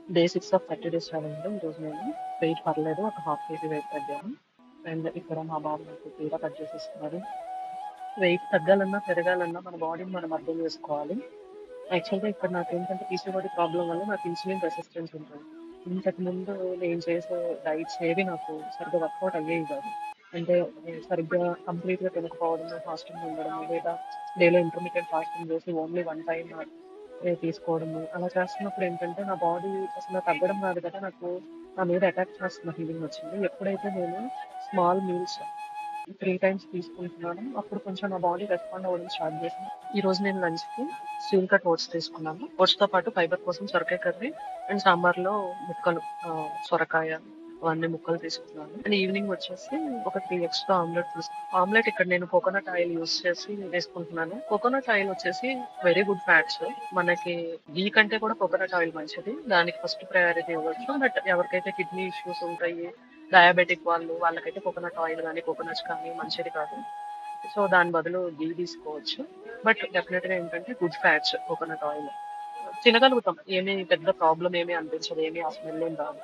Day 6 of 30 days ఛాలెంజ్‌లో ఈరోజు నేను wait పర్లేదు ఒక హాఫ్ కేజీ వెయిట్ తగ్గాను. అండ్ ఇక్కడ మా బాబు నాకు పీర కట్ చేసిస్తున్నారు. వెయిట్ తగ్గాలన్నా, పెరగాలన్నా మన బాడీని మనం అర్థం చేసుకోవాలి. యాక్చువల్‌గా ఇక్కడ నాకేంటంటే పీసీఓడీ ప్రాబ్లమ్ వల్ల నాకు ఇన్సులిన్ రెసిస్టెన్స్ ఉంటుంది. ఇంతకుముందు నేను చేసే డైట్స్ ఏవి నాకు సరిగ్గా వర్కౌట్ అయ్యేవి కాదు. అంటే సరిగ్గా కంప్లీట్‌గా తినకపోవడము, ఫాస్టింగ్ ఉండడము, లేదా డేలో ఇంటర్మిటెంట్ ఫాస్టింగ్ చేసి ఓన్లీ వన్ టైమ్ తీసుకోవడము. అలా చేస్తున్నప్పుడు ఏంటంటే నా బాడీ అసలు తగ్గడం కాదు కదా! నాకు నా మీద అటాక్ చేస్తున్న ఫీలింగ్ వచ్చింది. ఎప్పుడైతే నేను స్మాల్ మీల్స్ 3 టైమ్స్ తీసుకుంటున్నానో అప్పుడు కొంచెం నా బాడీ రెస్పాండ్ అవ్వడం స్టార్ట్ చేసింది. ఈరోజు నేను లంచ్‌కి స్టీల్ కట్ ఓట్స్ తీసుకున్నాను. ఓట్స్‌తో పాటు ఫైబర్ కోసం సొరకాయ కర్రీ అండ్ సాంబార్‌లో ముక్కలు సొరకాయ అవన్నీ ముక్కలు తీసుకున్నాను. అండ్ ఈవినింగ్ వచ్చేసి ఒక 3 ఎగ్స్‌తో ఆమ్లెట్ ఆమ్లెట్ ఇక్కడ నేను కోకోనట్ ఆయిల్ యూజ్ చేసి వేసుకుంటున్నాను. కోకోనట్ ఆయిల్ వచ్చేసి వెరీ గుడ్ ఫ్యాట్స్. మనకి ఘీ కంటే కూడా కోకోనట్ ఆయిల్ మంచిది. దానికి ఫస్ట్ ప్రయారిటీ ఇవ్వచ్చు. బట్ ఎవరికైతే కిడ్నీ ఇష్యూస్ ఉంటాయి, డయాబెటిక్ వాళ్ళకైతే కోకోనట్ ఆయిల్ గానీ, కోకోనట్స్ కానీ మంచిది కాదు. సో, దాని బదులు ఘీ తీసుకోవచ్చు. బట్ డెఫినెట్‌గా ఏంటంటే గుడ్ ఫ్యాట్స్ కోకోనట్ ఆయిల్. తినగలుగుతాం. ఏమి పెద్ద ప్రాబ్లమ్ ఏమి అనిపించదు. ఏమి ఆ స్మెల్ ఏం రాదు.